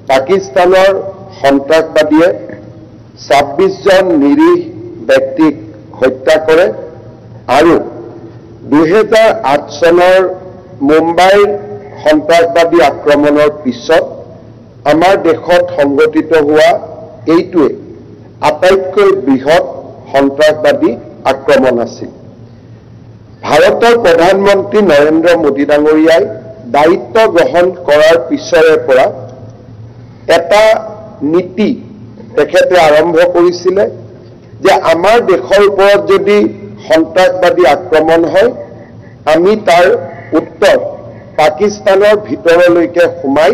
পাকিস্তানৰ সন্ত্ৰাসবাদীয়ে 26 জন নিৰীহ ব্যক্তিক হত্যা কৰে আৰু 2008 চনৰ মুম্বাইৰ সন্ত্ৰাসবাদী আক্ৰমণৰ পিছত আমাৰ দেশত সংঘটিত হোৱা এইটোৱে আটাইতকৈ বৃহৎ সন্ত্ৰাসবাদী আক্ৰমণ আছিল। ভাৰতৰ প্ৰধানমন্ত্ৰী নৰেন্দ্ৰ মোদী ডাঙৰীয়াই দায়িত্ব গ্ৰহণ কৰাৰ পিছৰে পৰা এটা নীতি তেখেতে আৰম্ভ কৰিছিলে যে আমাৰ দেশৰ ওপৰত যদি সন্ত্ৰাসবাদী আক্ৰমণ হয় আমি তাৰ উত্তৰ পাকিস্তানৰ ভিতৰলৈকে সোমাই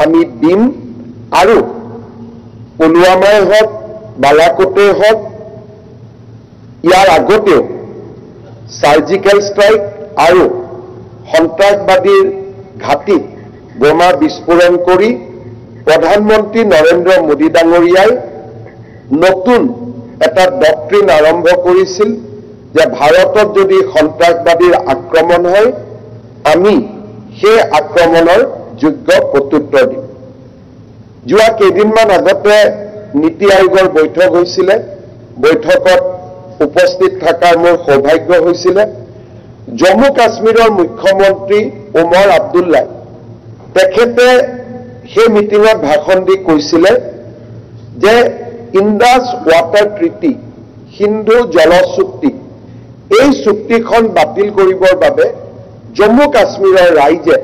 আমি দিম আৰু পুলৱামাই হওক বালাকোটেই হওক ইয়াৰ আগতেও সাৰ্জিকেল ষ্ট্ৰাইক আৰু সন্ত্ৰাসবাদীৰ ঘাটিত বোমা বিস্ফোৰণ কৰি প্ৰধানমন্ত্ৰী নৰেন্দ্ৰ মোদী ডাঙৰীয়াই নতুন এটা ডক্ট্ৰিন আৰম্ভ কৰিছিল যে ভাৰতত যদি সন্ত্ৰাসবাদীৰ আক্ৰমণ হয় আমি সেই আক্ৰমণৰ যোগ্য প্ৰত্যুত্তৰ দিম। যোৱা কেইদিনমান আগতে নীতি আয়োগৰ বৈঠক হৈছিলে। বৈঠকত উপস্থিত থকাৰ মোৰ সৌভাগ্য হৈছিলে। জম্মু কাশ্মীৰৰ মুখ্যমন্ত্ৰী ওমৰ আব্দুল্লাই তেখেতে সেই মিটিঙত ভাষণ দি কৈছিলে যে ইণ্ডাছ ৱাটাৰ ট্ৰিটি সিন্ধু জল চুক্তি এই চুক্তিখন বাতিল কৰিবৰ বাবে জম্মু কাশ্মীৰৰ ৰাইজে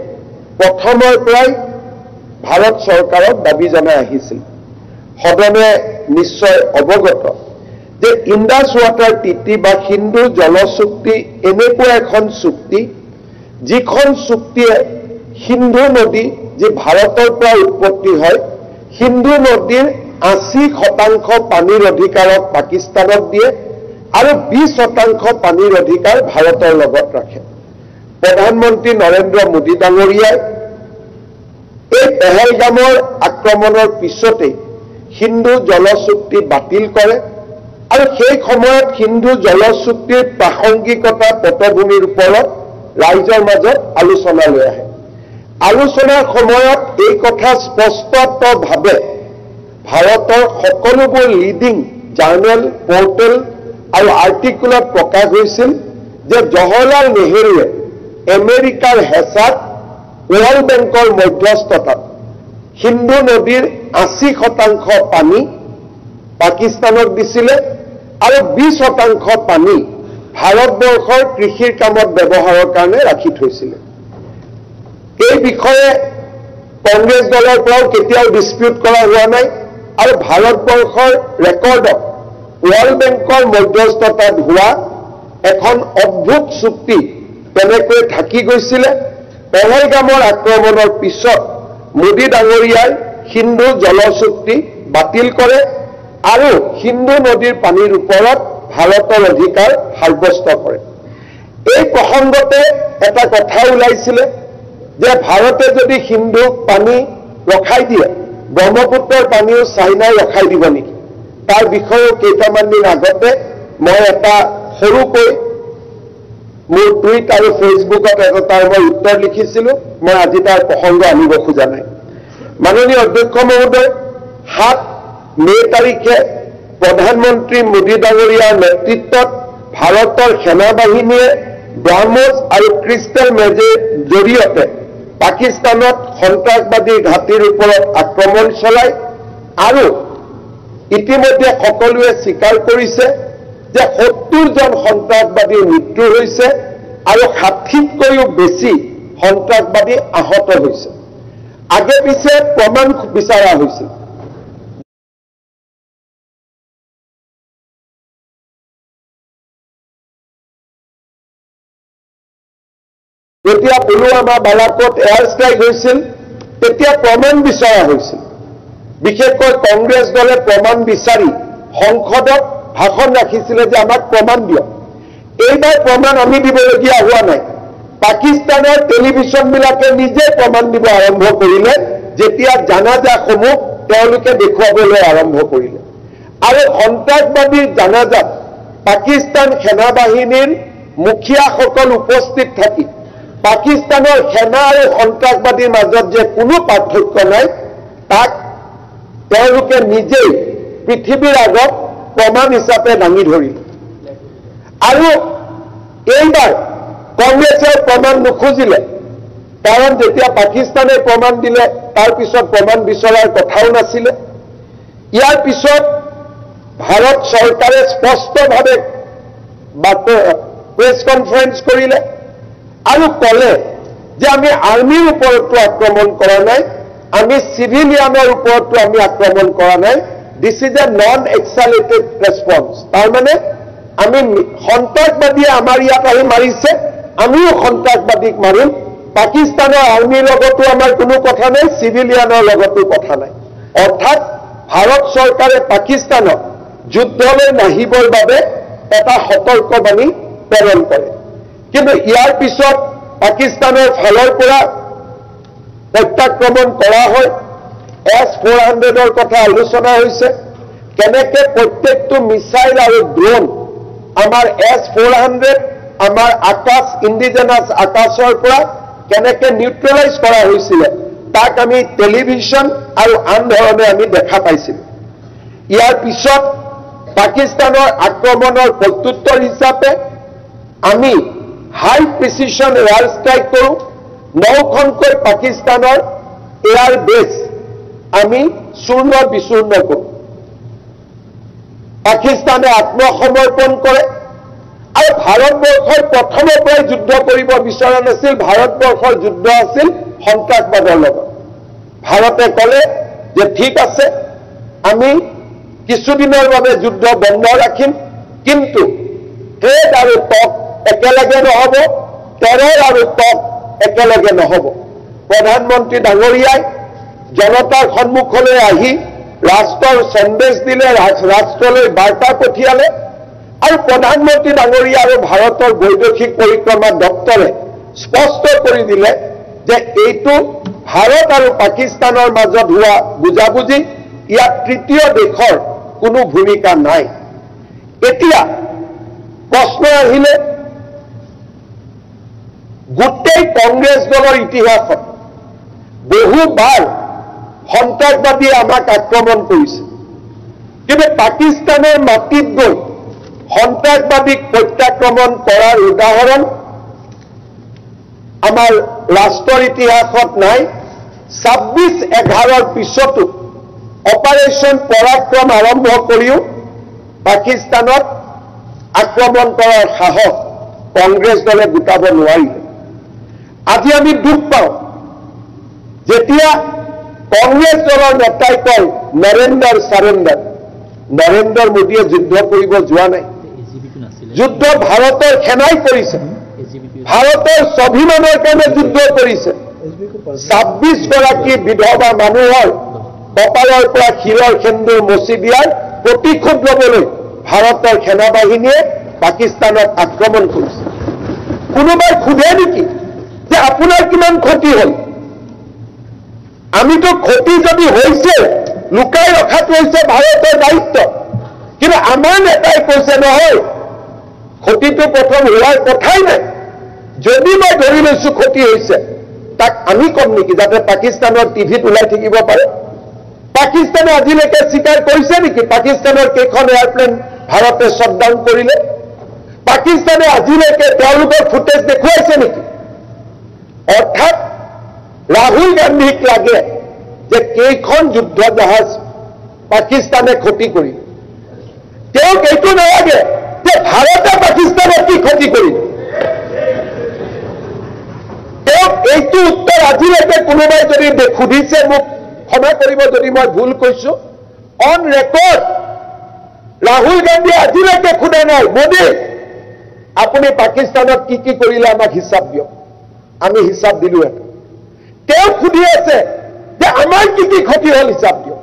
প্ৰথমৰ পৰাই ভাৰত চৰকাৰক দাবী জনাই আহিছিল। সদনে নিশ্চয় অৱগত যে ইণ্ডাছ ৱাটাৰ ট্ৰিটি বা সিন্ধু জল চুক্তি এনেকুৱা এখন চুক্তি যিখন চুক্তিয়ে সিন্ধু নদী যি ভাৰতৰ পৰা উৎপত্তি হয় সিন্ধু নদীৰ 80% পানীৰ অধিকাৰক পাকিস্তানক দিয়ে আৰু 20% পানীৰ অধিকাৰ ভাৰতৰ লগত ৰাখে। প্ৰধানমন্ত্ৰী নৰেন্দ্ৰ মোদী ডাঙৰীয়াই এই পেহেলগামৰ আক্ৰমণৰ পিছতে সিন্ধু জল চুক্তি বাতিল কৰে আৰু সেই সময়ত সিন্ধু জল চুক্তিৰ প্ৰাসংগিকতা পটভূমিৰ ওপৰত ৰাইজৰ মাজত আলোচনা লৈ আহে। আলোচনাৰ সময়ত এই কথা স্পষ্টভাৱে ভাৰতৰ সকলোবোৰ লিডিং জাৰ্নেল পৰ্টেল আৰু আৰ্টিকুলত প্ৰকাশ হৈছিল যে জৱাহৰলাল নেহৰুৱে আমেৰিকাৰ হেঁচাত ৱৰ্ল্ড বেংকৰ মধ্যস্থতাত সিন্ধু নদীৰ 80% পানী পাকিস্তানক দিছিলে আৰু 20% পানী ভাৰতবৰ্ষৰ কৃষিৰ কামত ব্যৱহাৰৰ কাৰণে ৰাখি থৈছিলে। এই বিষয়ে কংগ্ৰেছ দলৰ পৰাও কেতিয়াও ডিসপিউট কৰা হোৱা নাই আৰু ভাৰতবৰ্ষৰ ৰেকৰ্ডত ৱৰ্ল্ড বেংকৰ মধ্যস্থতাত হোৱা এখন অদ্ভুত চুক্তি তেনেকৈ থাকি গৈছিলে। পেহেলগামৰ আক্ৰমণৰ পিছত মোদী ডাঙৰীয়াই সিন্ধু জল চুক্তি বাতিল কৰে আৰু সিন্ধু নদীৰ পানীৰ ওপৰত ভাৰতৰ অধিকাৰ সাব্যস্ত কৰে। এই প্ৰসংগতে এটা কথা ওলাইছিলে যে ভাৰতে যদি সিন্ধুক পানী ৰখাই দিয়ে ব্ৰহ্মপুত্ৰৰ পানীও চাইনাই ৰখাই দিব নেকি। তাৰ বিষয়েও কেইটামান দিন আগতে মই এটা সৰুকৈ মোৰ টুইট আৰু ফেচবুকত তাৰ মই উত্তৰ লিখিছিলোঁ। মই আজি তাৰ প্ৰসংগ আনিব খোজা নাই। মাননীয় অধ্যক্ষ মহোদয় 7 মে তাৰিখে প্ৰধানমন্ত্ৰী মোদী ডাঙৰীয়াৰ নেতৃত্বত ভাৰতৰ সেনাবাহিনীয়ে ব্ৰহ্মছ আৰু ক্ৰিষ্টেল মেজৰ জৰিয়তে পাকিস্তানত সন্ত্ৰাসবাদী ঘাটিৰ ওপৰত আক্ৰমণ চলায় আৰু ইতিমধ্যে সকলোৱে স্বীকাৰ কৰিছে যে 70 জন সন্ত্ৰাসবাদীৰ মৃত্যু হৈছে আৰু 60তকৈও বেছি সন্ত্ৰাসবাদী আহত হৈছে। আগে পিছে প্ৰমাণ বিচাৰা হৈছিল। যেতিয়া পুলৱামা বালাকোট এয়াৰ ষ্ট্ৰাইক হৈছিল তেতিয়া প্ৰমাণ বিচৰা হৈছিল। বিশেষকৈ কংগ্ৰেছ দলে প্ৰমাণ বিচাৰি সংসদত ভাষণ ৰাখিছিলে যে আমাক প্ৰমাণ দিয়ক। এইবাৰ প্ৰমাণ আমি দিবলগীয়া হোৱা নাই। পাকিস্তানৰ টেলিভিশ্যনবিলাকে নিজে প্ৰমাণ দিব আৰম্ভ কৰিলে যেতিয়া জানাজাসমূহ তেওঁলোকে দেখুৱাবলৈ আৰম্ভ কৰিলে আৰু সন্ত্ৰাসবাদীৰ জানাজাত পাকিস্তান সেনাবাহিনীৰ মুখিয়াসকল উপস্থিত থাকি পাকিস্তানৰ সেনা আৰু সন্ত্ৰাসবাদীৰ মাজত যে কোনো পাৰ্থক্য নাই তাক তেওঁলোকে নিজেই পৃথিৱীৰ আগত প্ৰমাণ হিচাপে দাঙি ধৰিল। আৰু এইবাৰ কংগ্ৰেছে প্ৰমাণ নুখুজিলে, কাৰণ যেতিয়া পাকিস্তানে প্ৰমাণ দিলে তাৰ পিছত প্ৰমাণ বিচৰাৰ কথাও নাছিলে। ইয়াৰ পিছত ভাৰত চৰকাৰে স্পষ্টভাৱে প্ৰেছ কনফাৰেন্স কৰিলে আৰু ক'লে যে আমি আৰ্মিৰ ওপৰতো আক্ৰমণ কৰা নাই, আমি চিভিলিয়ানৰ ওপৰতো আমি আক্ৰমণ কৰা নাই। This is a non escalated response. তাৰমানে আমি সন্ত্ৰাসবাদীয়ে আমাৰ ইয়াত আহি মাৰিছে, আমিও সন্ত্ৰাসবাদীক মাৰিম। পাকিস্তানৰ আৰ্মিৰ লগতো আমাৰ কোনো কথা নাই, চিভিলিয়ানৰ লগতো কথা নাই। অৰ্থাৎ ভাৰত চৰকাৰে পাকিস্তানক যুদ্ধলৈ নাহিবৰ বাবে এটা সতৰ্কবাণী প্ৰেৰণ কৰে। কিন্তু ইয়াৰ পিছত পাকিস্তানৰ ফালৰ পৰা প্ৰত্যাক্ৰমণ কৰা হয়। S-400ৰ কথা আলোচনা হৈছে, কেনেকে প্ৰত্যেকটো মিছাইল আৰু ড্ৰোন আমাৰ S-400 আমাৰ আকাশ ইণ্ডিজেনাছ আকাশৰ পৰা কেনেকে নিউট্ৰেলাইজ কৰা হৈছিলে তাক আমি টেলিভিছন আৰু আন ধৰণে আমি দেখা পাইছিলোঁ। ইয়াৰ পিছত পাকিস্তানৰ আক্ৰমণৰ প্ৰত্যুত্তৰ হিচাপে আমি হাই প্ৰিচিশ্যন এয়াৰ ষ্ট্ৰাইক কৰোঁ। 9খনকৈ পাকিস্তানৰ এয়াৰ বেছ আমি চূৰ্ণ বিচূৰ্ণ কৰোঁ। পাকিস্তানে আত্মসমৰ্পণ কৰে আৰু ভাৰতবৰ্ষই প্ৰথমৰ পৰাই যুদ্ধ কৰিব বিচৰা নাছিল। ভাৰতবৰ্ষৰ যুদ্ধ আছিল সন্ত্ৰাসবাদৰ লগত। ভাৰতে ক'লে যে ঠিক আছে, আমি কিছুদিনৰ বাবে যুদ্ধ বন্ধ ৰাখিম, কিন্তু ট্ৰেড আৰু টক একেলগে নহ'ব, টেৰৰ আৰু টক একেলগে নহ'ব। প্ৰধানমন্ত্ৰী ডাঙৰীয়াই জনতাৰ সন্মুখলৈ আহি ৰাষ্ট্ৰৰ সন্দেশ দিলে, ৰাষ্ট্ৰলৈ বাৰ্তা পঠিয়ালে আৰু প্ৰধানমন্ত্ৰী ডাঙৰীয়া আৰু ভাৰতৰ বৈদেশিক পৰিক্ৰমা দপ্তৰে স্পষ্ট কৰি দিলে যে এইটো ভাৰত আৰু পাকিস্তানৰ মাজত হোৱা বুজাবুজি, ইয়াত তৃতীয় দেশৰ কোনো ভূমিকা নাই। এতিয়া প্ৰশ্ন আহিলে, গোটেই কংগ্ৰেছ দলৰ ইতিহাসত বহুবাৰ সন্ত্ৰাসবাদীয়ে আমাক আক্ৰমণ কৰিছে, কিন্তু পাকিস্তানৰ মাটিত গৈ সন্ত্ৰাসবাদীক প্ৰত্যাক্ৰমণ কৰাৰ উদাহৰণ আমাৰ ৰাষ্ট্ৰৰ ইতিহাসত নাই। 26/11ৰ পিছতো অপাৰেশ্যন পৰাক্ৰম আৰম্ভ কৰিও পাকিস্তানত আক্ৰমণ কৰাৰ সাহস কংগ্ৰেছ দলে গোটাব নোৱাৰিলে। আজি আমি দুখ পাওঁ যেতিয়া কংগ্ৰেছ দলৰ নেতাই কয় নৰেন্দ্ৰ চাৰেণ্ডাৰ। নৰেন্দ্ৰ মোদীয়ে যুদ্ধ কৰিব যোৱা নাই, যুদ্ধ ভাৰতৰ সেনাই কৰিছে, ভাৰতৰ স্বাভিমানৰ কাৰণে যুদ্ধ কৰিছে। 26গৰাকী বিধৱা মানুহৰ কপালৰ পৰা শিৰৰ সেন্দুৰ মচি দিয়াৰ প্ৰতিশোধ ল'বলৈ ভাৰতৰ সেনাবাহিনীয়ে পাকিস্তানত আক্ৰমণ কৰিছে। কোনোবাই সোধে নেকি যে আপোনাৰ কিমান ক্ষতি হ'ল? আমিতো ক্ষতি যদি হৈছে লুকাই ৰখাটো হৈছে ভাৰতৰ দায়িত্ব, কিন্তু আমাৰ নেতাই কৈছে নহয়, ক্ষতিটো প্ৰথম হোৱাৰ কথাই নাই। যদি মই ধৰি লৈছো ক্ষতি হৈছে, তাক আমি কম নেকি যাতে পাকিস্তানৰ টিভিত ওলাই থাকিব পাৰে? পাকিস্তানে আজিলৈকে স্বীকাৰ কৰিছে নেকি পাকিস্তানৰ কেইখন এয়াৰপ্লেন ভাৰতে শ্বটডাউন কৰিলে? পাকিস্তানে আজিলৈকে তেওঁলোকৰ ফুটেজ দেখুৱাইছে নেকি? অৰ্থাৎ ৰাহুল গান্ধীক লাগে যে কেইখন যুদ্ধ জাহাজ পাকিস্তানে ক্ষতি কৰিল, তেওঁক এইটো নালাগে যে ভাৰতে পাকিস্তানক কি ক্ষতি কৰিল। তেওঁক এইটো উত্তৰ আজিলৈকে কোনোবাই যদি সুধিছে, মোক ক্ষমা কৰিব যদি মই ভুল কৈছো, অন ৰেকৰ্ড ৰাহুল গান্ধীয়ে আজিলৈকে সোধা নাই মোদী আপুনি পাকিস্তানত কি কি কৰিলে আমাক হিচাপ দিয়ক। আমি হিচাপ দিলো। এটা তেওঁ সুধি আছে যে আমাৰ কি কি ক্ষতি হ'ল হিচাপ দিয়ক।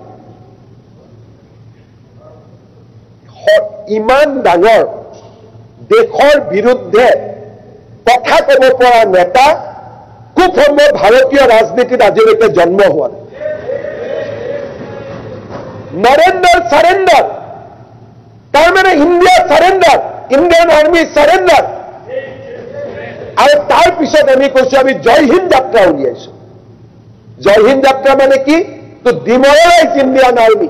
ইমান ডাঙৰ দেশৰ বিৰুদ্ধে কথা ক'ব পৰা নেতা খুব সম্ভৱ ভাৰতীয় ৰাজনীতিত আজিলৈকে জন্ম হোৱা নাই। নৰেন্দ্ৰ চাৰেণ্ডাৰ, তাৰমানে India surrender, Indian army surrender. আৰু তাৰ পিছত আমি কৈছো আমি জয় হিন্দ যাত্ৰা উলিয়াইছো। জয় হিন্দ যাত্ৰা মানে কি? to demoralize Indian Army.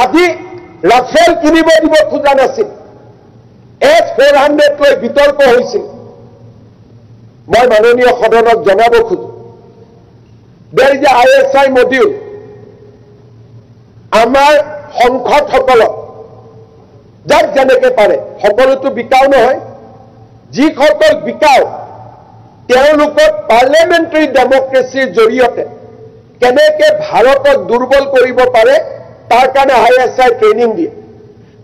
আজি ৰাফেল কিনিব দিব খোজা নাছিল, S-400 লৈ বিতৰ্ক হৈছিল। মই মাননীয় সদনক জনাব খোজো, there is a ISI module, আমাৰ সংসদসকলক যাক যেনেকে পাৰে, সকলোতো বিকাও নহয়, যিসকল বিকাও তেওঁলোকক পাৰ্লিয়ামেণ্টাৰী ডেমক্ৰেচিৰ জৰিয়তে কেনেকে ভাৰতক দুৰ্বল কৰিব পাৰে তাৰ কাৰণে ISI ট্ৰেইনিং দিয়ে।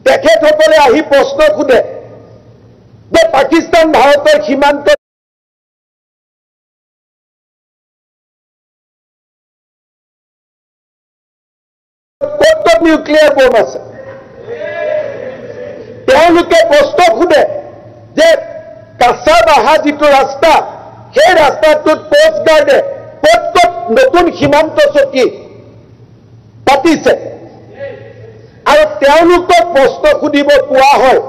তেখেতসকলে আহি প্ৰশ্ন সোধে যে পাকিস্তান ভাৰতৰ সীমান্ত ক'ত নিউক্লিয়াৰ বম আছে। তেওঁলোকে প্ৰশ্ন সোধে যে কাছাব অহা যিটো ৰাস্তা, সেই ৰাস্তাটোত কোষ্ট গাৰ্ডে ক'ত ক'ত নতুন সীমান্ত চকী পাতিছে, আৰু তেওঁলোকক প্ৰশ্ন সুধিব কোৱা হয়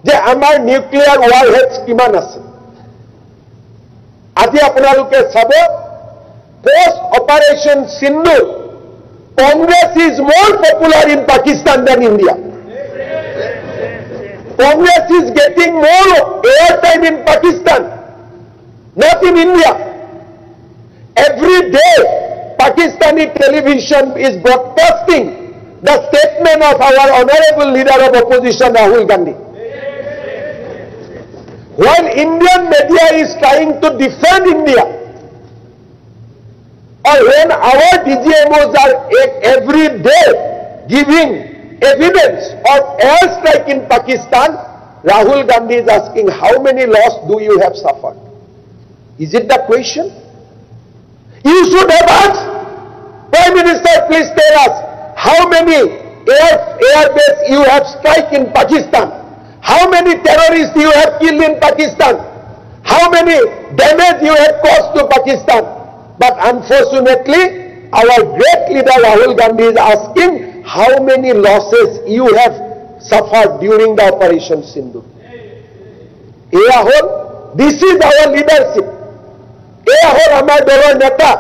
যে আমাৰ নিউক্লিয়াৰ ৱাৰহেডছ কিমান আছে। আজি আপোনালোকে চাব, post operation Sindhu, Congress is more popular in Pakistan than India. Congress is getting more airtime in Pakistan, not in India. Every day, Pakistani television is broadcasting the statement of our honorable leader of opposition, Rahul Gandhi. While Indian media is trying to defend India, or when our DGMOs are every day giving evidence of airstrike in Pakistan, Rahul Gandhi is asking, how many loss do you have suffered? Is it the question? You should have asked, Prime Minister, please tell us, how many airbase you have strike in Pakistan? How many terrorists you have killed in Pakistan? How many damage you have caused to Pakistan? But unfortunately, our great leader Rahul Gandhi is asking, how many losses you have suffered during the Operation Sindhu. This is our leadership. Amar dolor neta,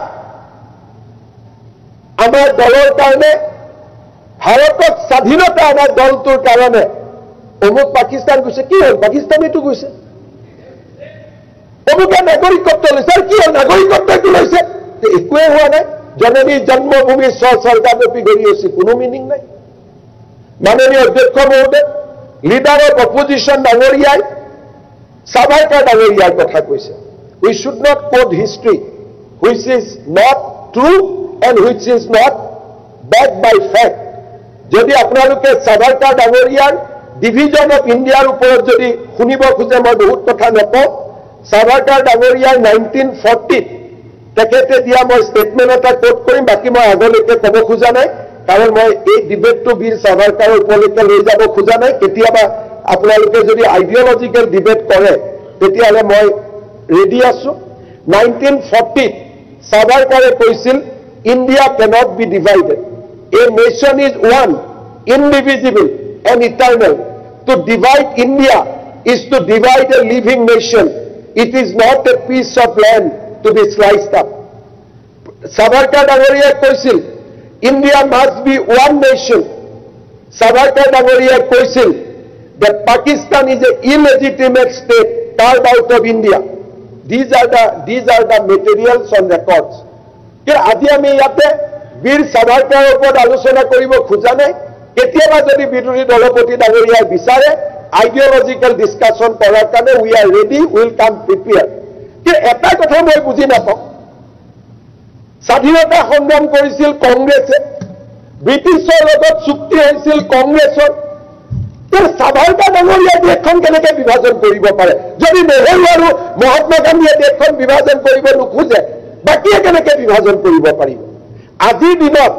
amar dolor karone, Bharatok স্বাধীনতা আমাৰ দলটোৰ কাৰণে অমুক পাকিস্তান গৈছে, কি হ'ল পাকিস্তানীটো গৈছে, অমুকে নাগৰিকত্ব লৈছে, আৰু কি হ'ল নাগৰিকত্বটো লৈছে, একোৱে হোৱা নাই। জননী জন্মভূমি স্বৰ্গাদপি গঢ়ি আছে, কোনো মিনিং নাই। মাননীয় অধ্যক্ষ মহোদয়, লিডাৰ অফ অপজিশ্যন ডাঙৰীয়াই সাভাৰকাৰ ডাঙৰীয়াৰ কথা কৈছে, we should not quote history which is not true and which is not backed by fact. যদি আপোনালোকে সাভাৰকাৰ ডাঙৰীয়াৰ ডিভিজন অফ ইণ্ডিয়াৰ ওপৰত যদি শুনিব খোজে, মই বহুত কথা নকওঁ। সাভাৰকাৰ ডাঙৰীয়াৰ 1940 তেখেতে দিয়া মই ষ্টেটমেণ্ট এটা কোট কৰিম, বাকী মই আগলৈকে ক'ব খোজা নাই, কাৰণ মই এই ডিবেটটো বীৰ সাভাৰকাৰৰ ওপৰলৈকে লৈ যাব খোজা নাই। কেতিয়াবা আপোনালোকে যদি আইডিঅলজিকেল ডিবেট কৰে তেতিয়াহ'লে মই ৰেডি আছো। 1940 সাভাৰকাৰে কৈছিল, India cannot be divided, a nation is one, indivisible and eternal. To divide India is to divide a living nation. It is not a piece of land to be sliced up. Savarkar Dangoriya কৈছিল, India must be one nation. Savarkar Dangoriya কৈছিল that Pakistan is an illegitimate state carved out of India. These are the materials on records. আজি আমি ইয়াতে বীৰ সাভাৰকাৰৰ ওপৰত আলোচনা কৰিব খোজা নাই। কেতিয়াবা যদি বিৰোধী দলপতি ডাঙৰীয়াই বিচাৰে আইডিঅলজিকেল ডিছকাশ্যন কৰাৰ কাৰণে, we are ready, will come prepare. কিন্তু এটা কথা মই বুজি নাপাওঁ, স্বাধীনতা সংগ্ৰাম কৰিছিল কংগ্ৰেছে, ব্ৰিটিছৰ লগত চুক্তি হৈছিল কংগ্ৰেছৰ, সাভাৰকাৰ ডাঙৰীয়াই দেশখন কেনেকৈ বিভাজন কৰিব পাৰে? যদি নেহেৰু আৰু মহাত্মা গান্ধীয়ে দেশখন বিভাজন কৰিব নোখোজে, বাকীয়ে কেনেকৈ বিভাজন কৰিব পাৰিব? আজিৰ দিনত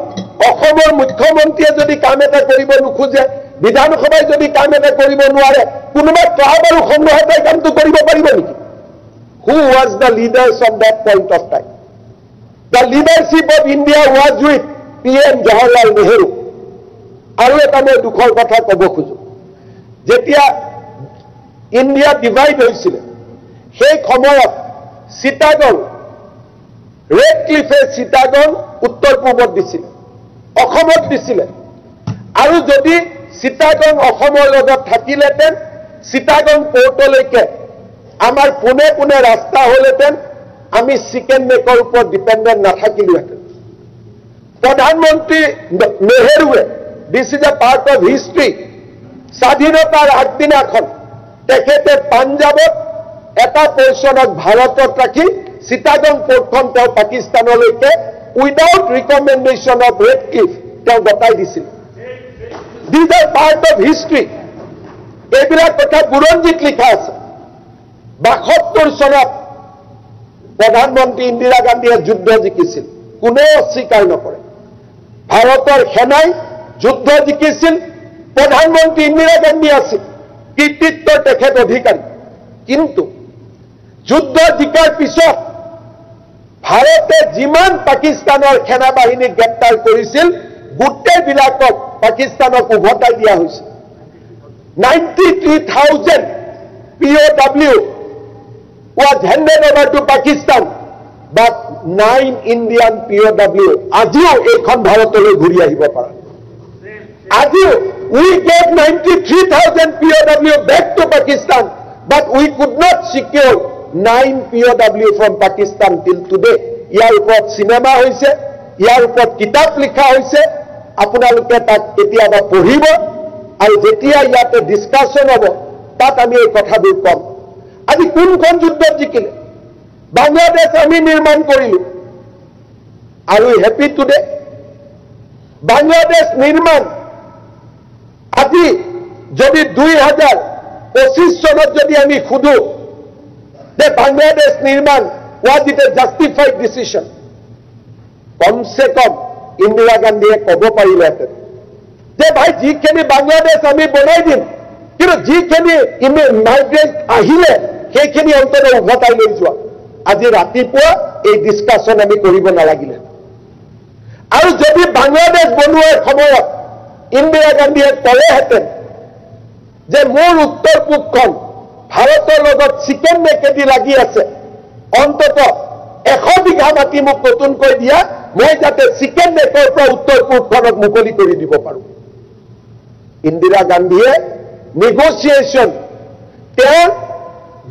অসমৰ মুখ্যমন্ত্ৰীয়ে যদি কাম এটা কৰিব নোখোজে, বিধানসভাই যদি কাম এটা কৰিব নোৱাৰে, কোনোবা ক্লাব আৰু সংগ্ৰহালয় কামটো কৰিব পাৰিব নেকি? Who was the leaders of that point of time? The leadership of India was with PM Jawaharlal Nehru. আৰু এটা মই দুখৰ কথা ক'ব খোজো, যেতিয়া ইণ্ডিয়া ডিভাইড হৈছিলে সেই সময়ত চিটাগং ৰেড ক্লিফে চিটাগং উত্তৰ পূবত দিছিলে, অসমত দিছিলে। আৰু যদি চিটাগং অসমৰ লগত থাকিলেহেঁতেন, চিটাগং পোৰ্টলৈকে আমাৰ পোনে পোনে ৰাস্তা হ'লহেঁতেন, আমি চিকেন নেকৰ ওপৰত ডিপেণ্ডেণ্ট নাথাকিলোহেঁতেন। প্ৰধানমন্ত্ৰী নেহেৰুৱে, দিছ is A part of history, স্বাধীনতাৰ আগদিনাখন তেখেতে পাঞ্জাৱত এটা পৰ্চনক ভাৰতত ৰাখি চিটাগং পোৰ্টখন তেওঁ পাকিস্তানলৈকে without recommendation of Radcliffe তেওঁ গতাই দিছিল। These are part of history. এইবিলাক কথা বুৰঞ্জীত লিখা আছে। ৭২ চনত প্ৰধানমন্ত্ৰী ইন্দিৰা গান্ধীয়ে যুদ্ধ জিকিছিল, কোনেও অস্বীকাৰ নকৰে। ভাৰতৰ সেনাই যুদ্ধ জিকিছিল, প্ৰধানমন্ত্ৰী ইন্দিৰা গান্ধী আছিল, কৃতিত্বৰ তেখেত অধিকাৰী। কিন্তু যুদ্ধ জিকাৰ পিছত ভাৰতে যিমান পাকিস্তানৰ সেনা বাহিনীক গ্ৰেপ্তাৰ কৰিছিল, গোটেইবিলাকক পাকিস্তানক উভতাই দিয়া হৈছিল। 93,000 POW was handed over to Pakistan, but 9 Indian POW আজিও এইখন ভাৰতলৈ ঘূৰি আহিব পাৰে। আজিও we gave 93,000 POW back to Pakistan, but we could not secure 9 POW from Pakistan till today. ইয়াৰ ওপৰত চিনেমা হৈছে, ইয়াৰ ওপৰত কিতাপ লিখা হৈছে, আপোনালোকে তাক কেতিয়াবা পঢ়িব, আৰু যেতিয়া ইয়াতে ডিছকাশ্যন হ'ব তাত আমি এই কথাবোৰ ক'ম। আজি কোনখন যুদ্ধত জিকিলে? বাংলাদেশ আমি নিৰ্মাণ কৰিলো, আৰু হেপী টুডে বাংলাদেশ নিৰ্মাণ আজি যদি 2025 চনত যদি আমি সুধো যে বাংলাদেশ নিৰ্মাণ was it a justified decision, কমসে কম ইন্দিৰা গান্ধীয়ে ক'ব পাৰিলেহেঁতেন যে ভাই যিখিনি বাংলাদেশ আমি বনাই দিম, কিন্তু যিখিনি মাইগ্ৰেণ্ট আহিলে সেইখিনি অন্তত উভতাই লৈ যোৱা। আজি ৰাতিপুৱা এই ডিছকাশ্যন আমি কৰিব নালাগিলে। আৰু যদি বাংলাদেশ বনোৱাৰ সময়ত ইন্দিৰা গান্ধীয়ে ক'লেহেঁতেন যে মোৰ উত্তৰ পূবখন ভাৰতৰ লগত চিকেন নেকেদি লাগি আছে, অন্তত 100 বিঘা মাটি মোক নতুনকৈ দিয়া, মই যাতে চিকেন নেকৰ পৰা উত্তৰ পূবখনক মুকলি কৰি দিব পাৰোঁ। ইন্দিৰা গান্ধীয়ে নেগোচিয়েশ্যন তেওঁৰ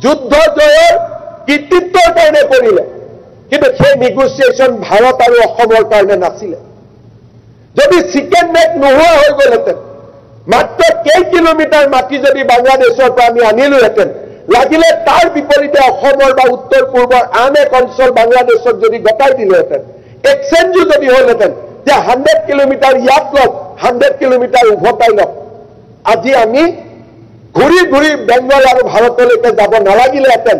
যুদ্ধ জয়ৰ কৃতিত্বৰ কাৰণে কৰিলে, কিন্তু সেই নেগোচিয়েশ্যন ভাৰত আৰু অসমৰ কাৰণে নাছিলে। যদি চিকেন নেক নোহোৱা হৈ গ'লহেঁতেন, মাত্ৰ কেই কিলোমিটাৰ মাটি যদি বাংলাদেশৰ পৰা আমি আনিলোহেঁতেন, লাগিলে তাৰ বিপৰীতে অসমৰ বা উত্তৰ পূৰ্বৰ আন এক অঞ্চল বাংলাদেশক যদি গতাই দিলেহেঁতেন, এক্সচেঞ্জো যদি হ'লহেঁতেন যে 100 কিলোমিটাৰ ইয়াত লওক, 100 কিলোমিটাৰ উভতাই লওক, আজি আমি ঘূৰি ঘূৰি বেংগল আৰু ভাৰতলৈকে যাব নালাগিলেহেঁতেন।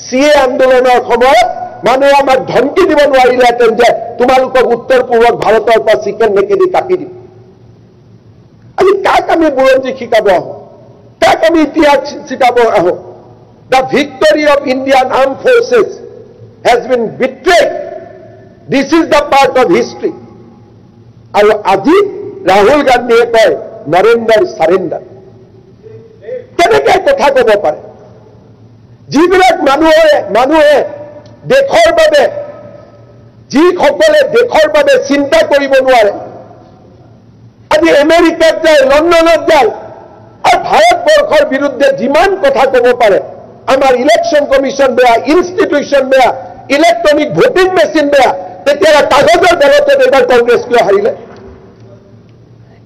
CA আন্দোলনৰ সময়ত মানুহে আমাক ধমকি দিব নোৱাৰিলেহেঁতেন যে তোমালোকক উত্তৰ পূবক ভাৰতৰ পৰা চিকেন নেকেদি কাটি দিম। আজি কাক আমি বুৰঞ্জী শিকাব আহোঁ, কাক আমি ইতিহাস শিকাব আহোঁ? The victory of Indian armed forces has been betrayed. This is the part of history. আৰু আজি ৰাহুল গান্ধীয়ে কয় নৰেন্দ্ৰ সাৰেন্ডাৰ। কেনেকৈ কথা ক'ব পাৰে? যিবিলাক মানুহে দেশৰ বাবে, যিসকলে দেশৰ বাবে চিন্তা কৰিব নোৱাৰে, আজি আমেৰিকাত যায়, লণ্ডনত যায়, আৰু ভাৰতবৰ্ষৰ বিৰুদ্ধে যিমান কথা ক'ব পাৰে, আমাৰ ইলেকশ্যন কমিশ্যন বেয়া, ইনষ্টিটিউশ্যন বেয়া, ইলেক্ট্ৰনিক ভোটিং মেচিন বেয়া, তেতিয়াহ'লে কাগজৰ বেলতত এইবাৰ কংগ্ৰেছ কিয় হাৰিলে?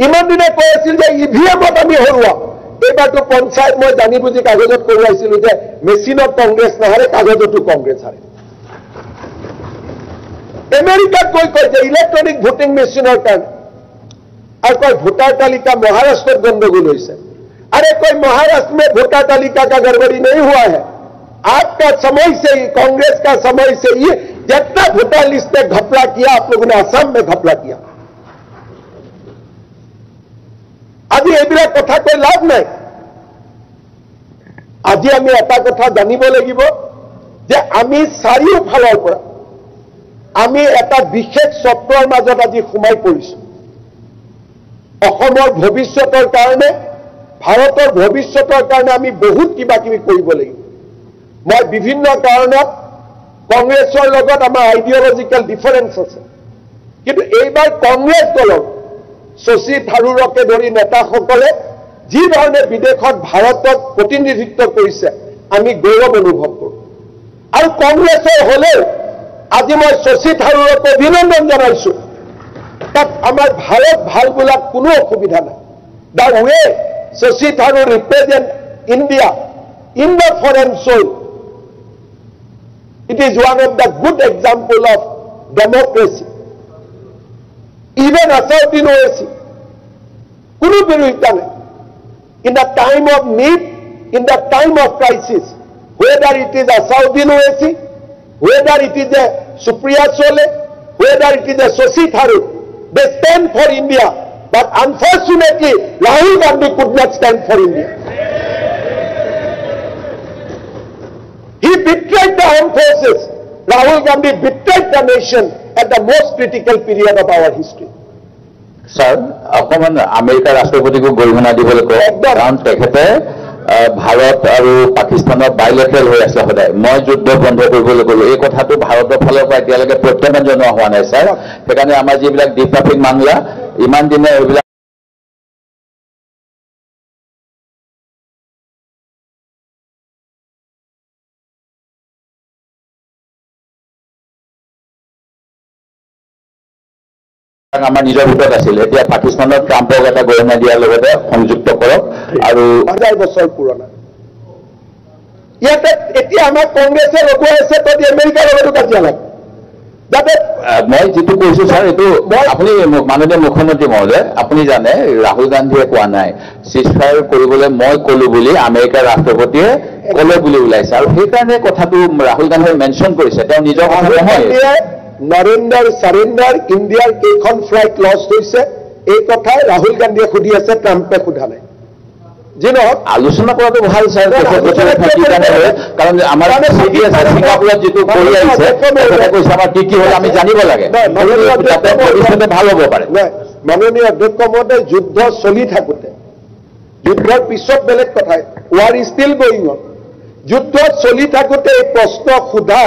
ইমান দিনে কৈ আছিল যে EVM-ত আমি হৰুৱাম, এইবাৰতো পঞ্চায়ত মই জানি বুজি কাগজত কৰোৱাইছিলোঁ যে মেচিনত কংগ্ৰেছ নাহাৰে, কাগজতো কংগ্ৰেছ হাৰে। আমেৰিকাত কয় যে ইলেক্ট্ৰনিক ভোটিং মেচিনৰ কাৰণে, আৰু কয় ভোটাৰ তালিকা মহাৰাষ্ট্ৰত গণ্ডগোল হৈছে। अरे कोई महाराष्ट्र में वोटर तालिका का गड़बड़ी नहीं हुआ है, आपका समय से ही, कांग्रेस का समय से ही जितना वोटर लिस्ट में घपला किया, आप लोगों ने असम में घपला किया। আজি এইবিলাক কথা কৈ লাভ নাই। আজি আমি এটা কথা জানিব লাগিব যে আমি চাৰিওফালৰ পৰা আমি এটা বিশেষ চক্ৰৰ মাজত আজি সোমাই পৰিছোঁ। অসমৰ ভৱিষ্যতৰ কাৰণে, ভাৰতৰ ভৱিষ্যতৰ কাৰণে আমি বহুত কিবা কিবি কৰিব লাগিব। মই বিভিন্ন কাৰণত কংগ্ৰেছৰ লগত আমাৰ আইডিঅলজিক্যাল ডিফাৰেন্স আছে কিন্তু এইবাৰ কংগ্ৰেছ দলৰ শশী থাৰুৰকে ধৰি নেতাসকলে যি ধৰণে বিদেশত ভাৰতক প্ৰতিনিধিত্ব কৰিছে আমি গৌৰৱ অনুভৱ কৰোঁ আৰু কংগ্ৰেছৰ হ'লেও আজি মই শশী থাৰুৰক অভিনন্দন জনাইছোঁ তাত আমাৰ ভাৰত ভাল বোলাত কোনো অসুবিধা নাই the way Shashi Tharoor represent India in the foreign soil it is one of the good example of democracy even Asauddin Owaisi কোনো বিৰোধিতা নাই in the time of need in the time of crisis whether it is Asauddin Owaisi whether it is a Supriya Sule whether it is a Shashi Tharoor they stand for India but unfortunately Rahul Gandhi could not stand for India he betrayed the armed forces Rahul Gandhi betrayed the nation at the most critical period of our history sir অকমান আমেৰিকাৰ ৰাষ্ট্ৰপতিকো গৰিহণা দিবলৈ কয় কাৰণ তেখেতে ভাৰত আৰু পাকিস্তানৰ বাইলেটাৰেল হৈ আছে সদায় মই যুদ্ধ বন্ধ কৰিবলৈ গ'লো এই কথাটো ভাৰতৰ ফালৰ পৰা এতিয়ালৈকে প্ৰত্যাখ্যান জনোৱা হোৱা নাই স্যাৰ সেইকাৰণে আমাৰ যিবিলাক দ্বিপাক্ষিক মামলা ইমান দিনে এইবিলাক আমাৰ নিজৰ ভিতৰত আছিল এতিয়া পাকিস্তানৰ ট্ৰাম্পক এটা গৰিহণা দিয়াৰ লগতে সংযুক্ত কৰক আৰু 1000 বছৰ পুৰণা ইয়াতে এতিয়া আমাৰ কংগ্ৰেছে ৰখুৱাই আছে তই আমেৰিকাৰ লগতো কাজিয়া লাগে যাতে মই যেটো কৈছো স্যাৰ এটো আপুনি মাননীয় মুখ্যমন্ত্ৰী মহোদয় আপুনি জানে ৰাহুল গান্ধীয়ে কোৱা নাই সিজফায়াৰ কৰিবলৈ মই কলো বুলি আমেৰিকাৰ ৰাষ্ট্ৰপতিয়ে কলে বুলি ওলাইছে আৰু সেই কাৰণে কথাটো ৰাহুল গান্ধীয়ে মেনশন কৰিছে তেওঁ নিজৰ কথা নহয় নৰেন্দ্ৰ সাৰেন্দ্ৰ ইণ্ডিয়াৰ কেইখন ফ্লাইট লছ হৈছে এই কথাই ৰাহুল গান্ধীয়ে সুধি আছে ট্ৰাম্পে সোধা নাই যিনহক আলোচনা কৰাটো ভাল স্যাৰ কাৰণ আমাৰ ছিংগাপুৰত যেটো কৰি আহিছে এটা কৈছে আমাৰ কি হ'ল আমি জানিব লাগে যাতে ভৱিষ্যতে ভাল হ'ব পাৰে মাননীয় অধ্যক্ষ মহোদয় যুদ্ধ চলি থাকোতে যুদ্ধৰ পিছত বেলেগ কথাই war is still going on যুদ্ধ চলি থাকোতে এই প্ৰশ্ন সোধা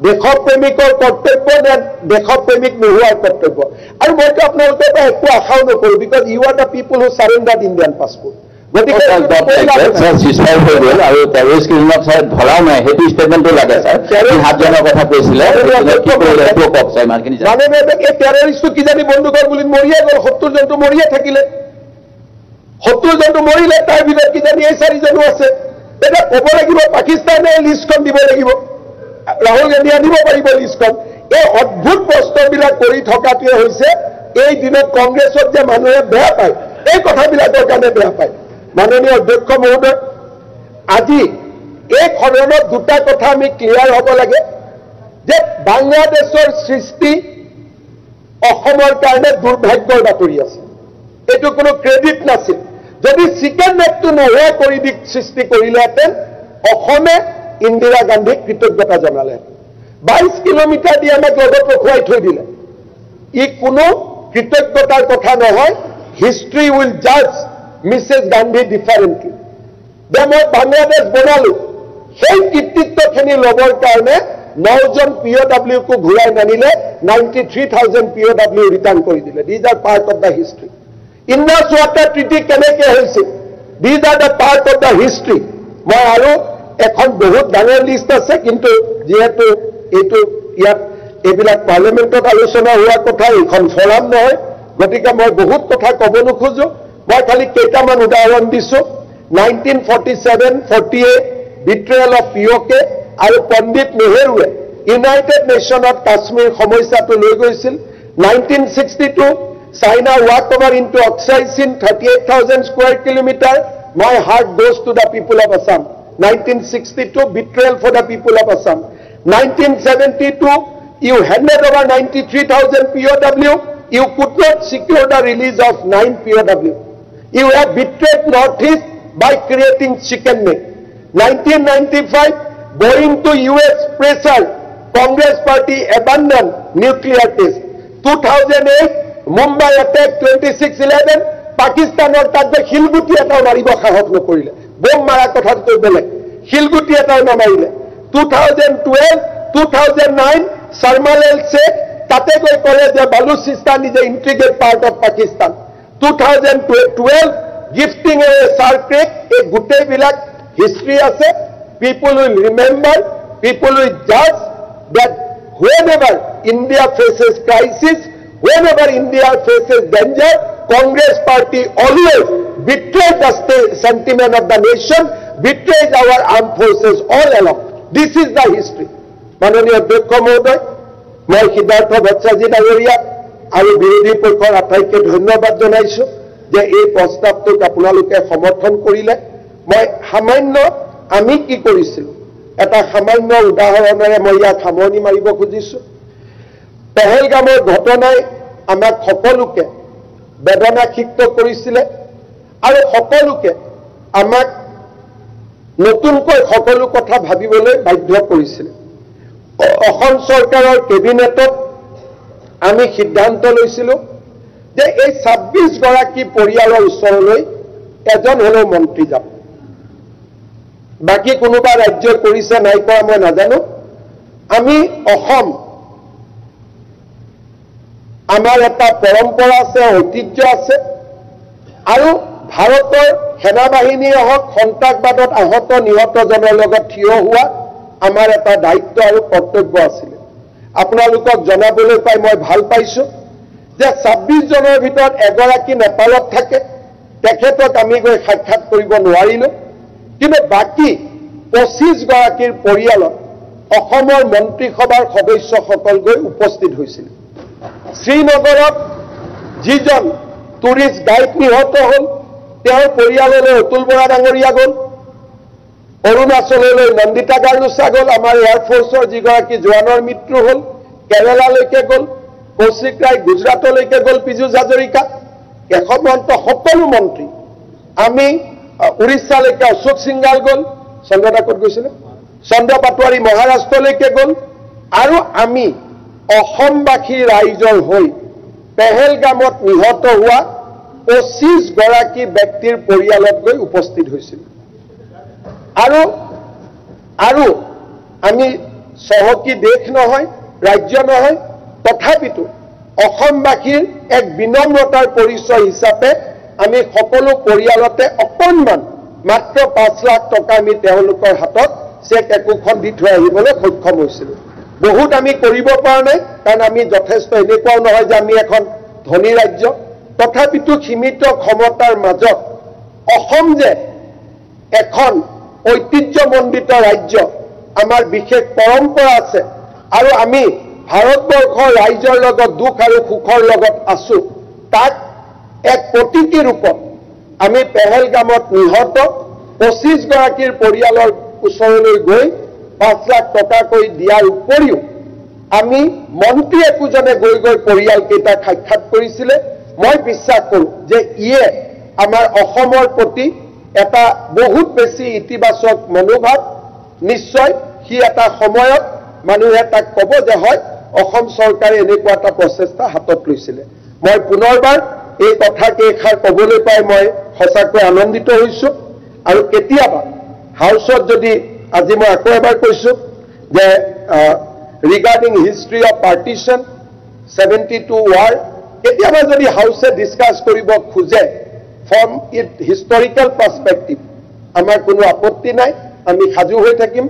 দেশপ্ৰেমিকৰ কৰ্তব্য নে দেশপ্ৰেমিক নোহোৱাৰ কৰ্তব্য আৰু মইতো আপোনালোকৰ পৰা একো আশাও নকৰোঁ because you are the people who surrendered Indian passport গতিকে সিজফায়াৰ হৈ গ'ল আৰু টেৰৰিষ্ট কিজনক স্যাৰ ধৰাও নাই সেইটো ষ্টেটমেণ্টটো লাগে স্যাৰ 7 জনৰ কথা কৈছিলে কি কৰিলে এইটো কওক স্যাৰ ইমানখিনি মানে এই টেৰৰিষ্টটো কিজানি বন্দুকৰ গুলীত মৰিয়ে গ'ল 70 জনটো মৰিয়ে থাকিলে 70 জনটো মৰিলে তাৰ ভিতৰত কিজানি এই 4 জনো আছে এটা ক'ব লাগিব পাকিস্তানে লিষ্টখন দিব লাগিব ৰাহুল গান্ধী আনিব পাৰিব লিষ্টখন এই অদ্ভুত প্ৰশ্নবিলাক কৰি থকাটোৱে হৈছে এই দিনত কংগ্ৰেছত যে মানুহে বেয়া পায় এই কথাবিলাকৰ কাৰণে বেয়া পায় মাননীয় অধ্যক্ষ মহোদয় আজি এই খণ্ডত দুটা কথা আমি ক্লিয়াৰ হ'ব লাগে যে বাংলাদেশৰ সৃষ্টি অসমৰ কাৰণে দুৰ্ভাগ্যৰ বাতৰি আছে এইটো কোনো ক্ৰেডিট নাছিল যদি চিকেন নেকটো নোহোৱা কৰি দি সৃষ্টি কৰিলেহেঁতেন অসমে ইন্দিৰা গান্ধীক কৃতজ্ঞতা জনালে 22 কিলোমিটাৰ দি আমাক লগত ৰখুৱাই থৈ দিলে ই কোনো কৃতজ্ঞতাৰ কথা নহয় হিষ্ট্ৰী উইল জাজ মিছেছ গান্ধী ডিফাৰেণ্টলি যে মই বাংলাদেশ বনালো সেই কৃতিত্বখিনি ল'বৰ কাৰণে 9 জন POWকো ঘূৰাই নানিলে 93,000 POW ৰিটাৰ্ণ কৰি দিলে these are part of the history Indus water treaty কেনেকৈ হৈছিল these are the part of the history মই আৰু এখন বহুত ডাঙৰ লিষ্ট আছে কিন্তু যেহেতু এইটো ইয়াত এইবিলাক পাৰ্লিমেণ্টত আলোচনা হোৱা কথা এইখন ফৰাম নহয় গতিকে মই বহুত কথা ক'ব নোখোজো মই খালি কেইটামান উদাহৰণ দিছো 1947-48 বিট্ৰেয়েল অফ POK আৰু পণ্ডিত নেহেৰুৱে ইউনাইটেড নেশ্যনত কাশ্মীৰ সমস্যাটো লৈ গৈছিল 1962 চাইনা ৱাক অভাৰ ইনটু অক্সাই চিন 38,000 square kilometre my heart goes to the people of Assam 1962 betrayal for the people of Assam 1972 you handed over 93,000 POW you could not secure the release of 9 POW you have betrayed Northeast by creating chicken neck 1995 going to US pressure Congress party abandoned nuclear test 2008 Mumbai attack 26/11 Pakistan or tagbe khilguti eta maribo khahok nokorile বম মাৰা কথাটো বেলেগ শিলগুটি এটাও নামাৰিলে 2012 2009 Sarmalal Sheikh তাতে গৈ ক'লে যে Balochistan is a integrate part of Pakistan 2012 gifting a circuit a গোটেইবিলাক history আছে people will remember people will judge that whenever India faces crisis whenever India faces danger Congress party always betrays the sentiment of the nation betrays our armed forces all along this is the history মাননীয় অধ্যক্ষ মহোদয় মই সিদ্ধাৰ্থ ভট্টাচাৰ্য ডাঙৰীয়াক আৰু বিৰোধী পক্ষৰ আটাইকে ধন্যবাদ জনাইছো যে এই প্ৰস্তাৱটোক আপোনালোকে সমৰ্থন কৰিলে মই সামান্য আমি কি কৰিছিলো এটা সামান্য উদাহৰণেৰে মই ইয়াক সামৰণি মাৰিব খুজিছো পেহেলগামৰ ঘটনাই আমাক সকলোকে বেদনাক্ষিপ্ত কৰিছিলে আৰু সকলোকে আমাক নতুনকৈ সকলো কথা ভাবিবলৈ বাধ্য কৰিছিলে অসম চৰকাৰৰ কেবিনেটত আমি সিদ্ধান্ত লৈছিলো যে এই 26 গৰাকী পৰিয়ালৰ ওচৰলৈ এজন হলেও মন্ত্ৰী যাব বাকি কোনোবা ৰাজ্য কৰিছে নাই কৰা মই নাজানো আমি অসম আমাৰ এটা পৰম্পৰা আছে ঐতিহ্য আছে আৰু ভাৰতৰ সেনাবাহিনীয়ে হওক সন্ত্ৰাসবাদত আহত নিহতজনৰ লগত থিয় হোৱা আমাৰ এটা দায়িত্ব আৰু কৰ্তব্য আছিল আপোনালোকক জনাবলৈ পাই মই ভাল পাইছো যে 26 জনৰ ভিতৰত এগৰাকী নেপালত থাকে তেখেতক আমি গৈ সাক্ষাৎ কৰিব নোৱাৰিলো কিন্তু বাকি 25 গৰাকীৰ পৰিয়ালত অসমৰ মন্ত্ৰীসভাৰ সদস্যসকল গৈ উপস্থিত হৈছিল শ্ৰীনগৰত যিজন টুৰিষ্ট গাইড নিহত হ'ল তেওঁৰ পৰিয়াললৈ অতুল বৰা ডাঙৰীয়া গ'ল অৰুণাচললৈ নন্দিতা গাৰুচা গ'ল আমাৰ এয়াৰফোৰ্চৰ যিগৰাকী জোৱানৰ মৃত্যু হ'ল কেৰালালৈকে গ'ল কৌশিক ৰায় গুজৰাটলৈকে গ'ল পীযুষ হাজৰিকা এসমন্ত সকলো মন্ত্ৰী আমি উৰিষ্যালৈকে অশোক সিংগাল গ'ল চন্দ্ৰদা ক'ত গৈছিলে চন্দ্ৰ পাটোৱাৰী মহাৰাষ্ট্ৰলৈকে গ'ল আৰু আমি অসমবাসী ৰাইজৰ হৈ পেহেলগামত নিহত হোৱা 25 গৰাকী ব্যক্তিৰ পৰিয়ালত গৈ উপস্থিত হৈছিল আৰু আমি সহকী দেশ নহয় ৰাজ্য নহয় তথাপিতো অসমবাসীৰ এক বিনম্ৰতাৰ পৰিচয় হিচাপে আমি সকলো পৰিয়ালতে অকণমান মাত্ৰ 5 লাখ টকা আমি তেওঁলোকৰ হাতত চেক একোখন দি থৈ আহিবলৈ সক্ষম হৈছিল বহুত আমি কৰিব পৰা নাই কাৰণ আমি যথেষ্ট এনেকুৱাও নহয় যে আমি এখন ধনী ৰাজ্য তথাপিতো সীমিত ক্ষমতাৰ মাজত অসম যে এখন ঐতিহ্যমণ্ডিত ৰাজ্য আমাৰ বিশেষ পৰম্পৰা আছে আৰু আমি ভাৰতবৰ্ষৰ ৰাইজৰ লগত দুখ আৰু সুখৰ লগত আছো তাক এক প্ৰতীকী ৰূপত আমি পেহেলগামত নিহত 25 গৰাকীৰ পৰিয়ালৰ ওচৰলৈ গৈ 5 লাখ টকাকৈ দিয়াৰ উপৰিও আমি মন্ত্ৰী একোজনে গৈ পৰিয়ালকেইটাক সাক্ষাৎ কৰিছিলে মই বিশ্বাস কৰোঁ যে ইয়ে আমাৰ অসমৰ প্ৰতি এটা বহুত বেছি ইতিবাচক মনোভাৱ নিশ্চয় সি এটা সময়ত মানুহে তাক ক'ব যে হয় অসম চৰকাৰে এনেকুৱা এটা প্ৰচেষ্টা হাতত লৈছিলে মই পুনৰবাৰ এই কথাকেইষাৰ ক'বলৈ পাই মই সঁচাকৈ আনন্দিত হৈছো আৰু কেতিয়াবা হাউচত যদি আজি মই আকৌ এবাৰ কৈছো যে regarding history of partition 72 war কেতিয়াবা যদি হাউচে ডিছকাছ কৰিব খোজে ফ্ৰম ইট হিষ্টৰিকেল পাৰ্সপেক্টিভ আমাৰ কোনো আপত্তি নাই আমি সাজু হৈ থাকিম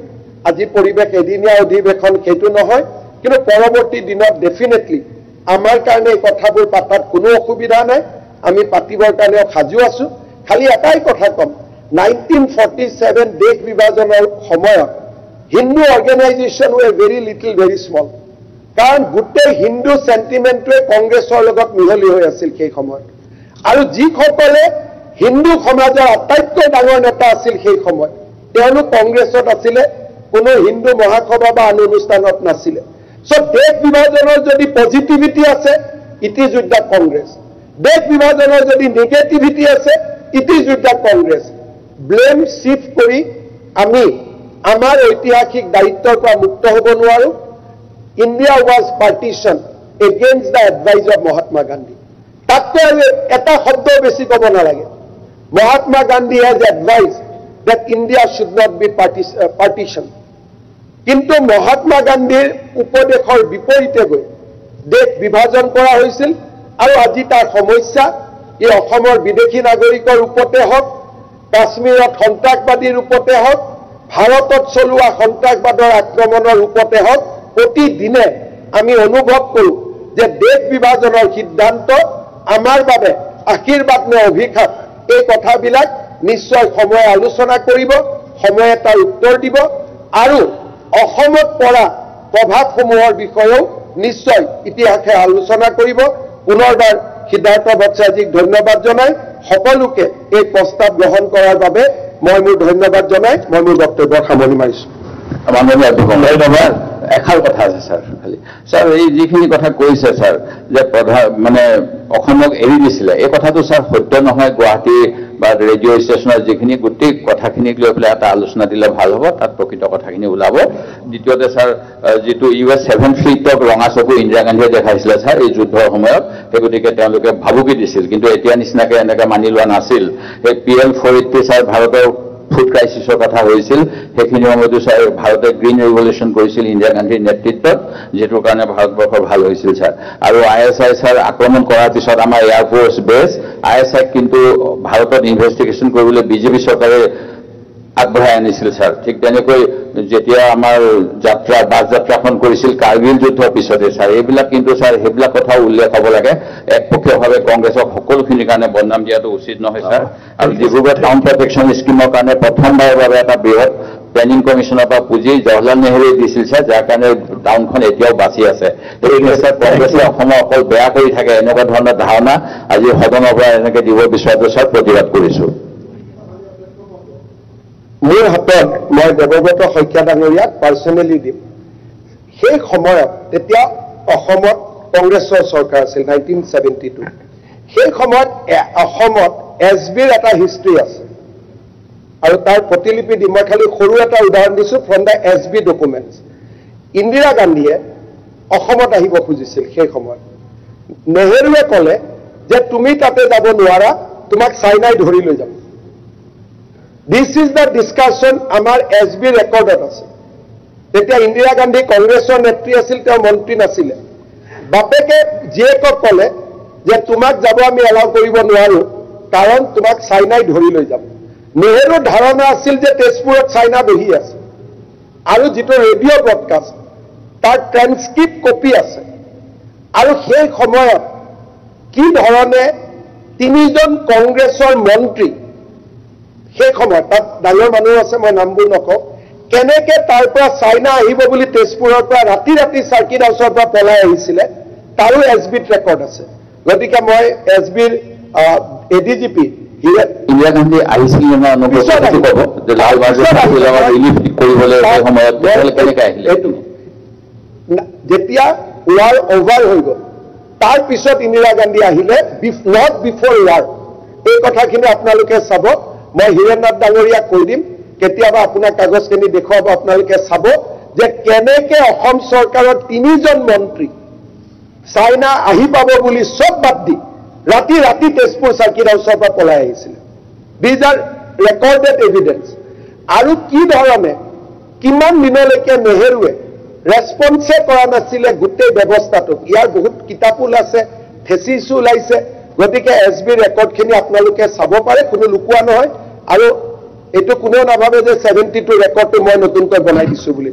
আজি পৰিৱেশ এদিনীয়া অধিৱেশন সেইটো নহয় কিন্তু পৰৱৰ্তী দিনত ডেফিনেটলি আমাৰ কাৰণে এই কথাবোৰ পাতাত কোনো অসুবিধা নাই আমি পাতিবৰ কাৰণে সাজু আছো খালি এটাই কথা কম 1947 দেশ বিভাজনৰ সময়ত Hindu organisation war very small কাৰণ গোটেই হিন্দু সেন্টিমেন্টে কংগ্ৰেছৰ লগত মিহলি হৈ আছিল সেই সময়ত আৰু যিসকলে হিন্দু সমাজৰ আটাইতকৈ ডাঙৰ নেতা আছিল সেই সময়ত তেওঁলোক কংগ্ৰেছত আছিলে কোনো হিন্দু মহাসভা বা আন অনুষ্ঠানত নাছিলে সো দেশ বিভাজনৰ যদি পজিটিভিটি আছে it is with the Congress দেশ বিভাজনৰ যদি নেগেটিভিটি আছে it is with the Congress blame shift কৰি আমি আমাৰ ঐতিহাসিক দায়িত্বৰ পৰা মুক্ত হ'ব নোৱাৰো India was partition against the advice of Mahatma Gandhi তাতকৈ এটা শব্দ বেছি ক'ব নালাগে Mahatma Gandhi has advise that India should not be partition কিন্তু মহাত্মা গান্ধীৰ উপদেশৰ বিপৰীতে গৈ দেশ বিভাজন কৰা হৈছিল আৰু আজি তাৰ সমস্যা এই অসমৰ বিদেশী নাগৰিকৰ ৰূপতে হওক কাশ্মীৰত সন্ত্ৰাসবাদীৰ ৰূপতে হওক ভাৰতত চলোৱা সন্ত্ৰাসবাদৰ আক্ৰমণৰ ৰূপতে হওক প্ৰতিদিনে আমি অনুভৱ কৰোঁ যে দেশ বিভাজনৰ সিদ্ধান্ত আমাৰ বাবে আশীৰ্বাদ নে অভিশাপ এই কথাবিলাক নিশ্চয় সময়ে আলোচনা কৰিব সময়ে তাৰ উত্তৰ দিব আৰু অসমত পৰা প্ৰভাৱসমূহৰ বিষয়েও নিশ্চয় ইতিহাসে আলোচনা কৰিব পুনৰবাৰ সিদ্ধাৰ্থ ভট্টাচাৰ্যক ধন্যবাদ জনাই সকলোকে এই প্ৰস্তাৱ গ্ৰহণ কৰাৰ বাবে মই মোৰ ধন্যবাদ জনাই মই মোৰ বক্তব্য সামৰণি মাৰিছোঁ মাননীয় ধন্যবাদ এষাৰ কথা আছে স্যাৰ খালি স্যাৰ এই যিখিনি কথা কৈছে স্যাৰ যে মানে অসমক এৰি দিছিলে এই কথাটো স্যাৰ সত্য নহয় গুৱাহাটী বা ৰেডিঅ' ষ্টেচনৰ যিখিনি গোটেই কথাখিনিক লৈ পেলাই এটা আলোচনা দিলে ভাল হ'ব তাত প্ৰকৃত কথাখিনি ওলাব দ্বিতীয়তে স্যাৰ যিটো US 7 ফ্লিটক ৰঙা চকু ইন্দিৰা গান্ধীয়ে দেখাইছিলে স্যাৰ এই যুদ্ধৰ সময়ত সেই গতিকে তেওঁলোকে ভাবুকি দিছিল কিন্তু এতিয়া নিচিনাকে এনেকৈ মানি লোৱা নাছিল সেই PL-480 স্যাৰ ভাৰতৰ ফুড ক্ৰাইচিছৰ কথা হৈছিল সেইখিনি সময়তো স্যাৰ ভাৰতে গ্ৰীণ ৰেভলিউশ্যন কৰিছিল ইন্দিৰা গান্ধীৰ নেতৃত্বত যিটোৰ কাৰণে ভাৰতবৰ্ষৰ ভাল হৈছিল স্যাৰ আৰু ISI স্যাৰ আক্ৰমণ কৰাৰ পিছত আমাৰ এয়াৰফোৰ্চ বেছ ISI কিন্তু ভাৰতত ইনভেষ্টিগেশ্যন কৰিবলৈ বিজেপি চৰকাৰে আগবঢ়াই আনিছিল স্যাৰ ঠিক তেনেকৈ যেতিয়া আমাৰ যাত্ৰা বাছ যাত্ৰাখন কৰিছিল কাৰ্গিল যুদ্ধৰ পিছতে স্যাৰ এইবিলাক কিন্তু স্যাৰ সেইবিলাক কথাও উল্লেখ হ'ব লাগে একপক্ষীয়ভাৱে কংগ্ৰেছক সকলোখিনিৰ কাৰণে বদনাম দিয়াটো উচিত নহয় স্যাৰ আৰু ডিব্ৰুগড় টাউন প্ৰটেকশ্যন স্কিমৰ কাৰণে প্ৰথমবাৰৰ বাবে এটা বৃহৎ প্লেনিং কমিশ্যনৰ পৰা পুঁজি জৱাহৰলাল নেহৰুৱে দিছিল স্যাৰ যাৰ কাৰণে টাউনখন এতিয়াও বাচি আছে গতিকে স্যাৰ কংগ্ৰেছে অসমক অকল বেয়া কৰি থাকে এনেকুৱা ধৰণৰ ধাৰণা আজি সদনৰ পৰা এনেকৈ দিব বিচৰাটো স্যাৰ প্ৰতিবাদ কৰিছোঁ মোৰ হাতত মই দেৱব্ৰত শইকীয়া ডাঙৰীয়াক পাৰ্চনেলি দিম সেই সময়ত তেতিয়া অসমত কংগ্ৰেছৰ চৰকাৰ আছিল 1972 সেই সময়ত অসমত SBৰ এটা হিষ্ট্ৰী আছে আৰু তাৰ প্ৰতিলিপি দিম মই খালি সৰু এটা উদাহৰণ দিছোঁ from the SB documents Indira গান্ধীয়ে অসমত আহিব খুজিছিল সেই সময়ত নেহৰুৱে ক'লে যে তুমি তাতে যাব নোৱাৰা তোমাক চাইনাই ধৰি লৈ যাব This is the discussion আমাৰ SB ৰেকৰ্ডত আছে তেতিয়া ইন্দিৰা গান্ধী কংগ্ৰেছৰ নেত্ৰী আছিল তেওঁ মন্ত্ৰী নাছিলে বাপেকে জীয়েকক ক'লে যে তোমাক যাব আমি এলাউ কৰিব নোৱাৰো কাৰণ তোমাক চাইনাই ধৰি লৈ যাব নেহৰুৰ ধাৰণা আছিল যে তেজপুৰত চাইনা বহি আছে আৰু যিটো ৰেডিঅ' ব্ৰডকাষ্ট তাৰ ট্ৰেন্সক্ৰিপ্ট কপি আছে আৰু সেই সময়ত কি ধৰণে তিনিজন কংগ্ৰেছৰ মন্ত্ৰী সেই সময়ত তাত ডাঙৰ মানুহ আছে মই নামবোৰ নকওঁ কেনেকে তাৰ পৰা চাইনা আহিব বুলি তেজপুৰৰ পৰা ৰাতি ৰাতি চাৰ্কিট হাউচৰ পৰা পলাই আহিছিলে তাৰো SBত ৰেকৰ্ড আছে গতিকে মই SBৰ ADGP ইন্দিৰা গান্ধী আহিছিল যেতিয়া ৱাৰ অভাৰ হৈ গ'ল তাৰ পিছত ইন্দিৰা গান্ধী আহিলে নট বিফৰ ৱাৰ এই কথাখিনি আপোনালোকে চাব মই হিৰেন্দ্ৰনাথ ডাঙৰীয়াক কৈ দিম কেতিয়াবা আপোনাৰ কাগজখিনি দেখুৱাব আপোনালোকে চাব যে কেনেকে অসম চৰকাৰৰ তিনিজন মন্ত্ৰী চাইনা আহি পাব বুলি সব বাদ দি ৰাতি ৰাতি তেজপুৰ চাৰ্কিট হাউচৰ পৰা পলাই আহিছিল দিজ আৰ ৰেকৰ্ডেড এভিডেন্স আৰু কি ধৰণে কিমান দিনলৈকে নেহৰুৱে ৰেছপন্সে কৰা নাছিলে গোটেই ব্যৱস্থাটোক ইয়াৰ বহুত কিতাপ ওলাইছে থেচিছো ওলাইছে গতিকে SB ৰেকৰ্ডখিনি আপোনালোকে চাব পাৰে কোনো লুকুৱা নহয় আৰু এইটো কোনো নাভাবে যে 72 ৰেকৰ্ডটো মই নতুনকৈ বনাই দিছোঁ বুলি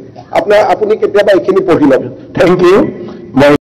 আপুনি কেতিয়াবা এইখিনি পঢ়ি ল'ব থেংক ইউ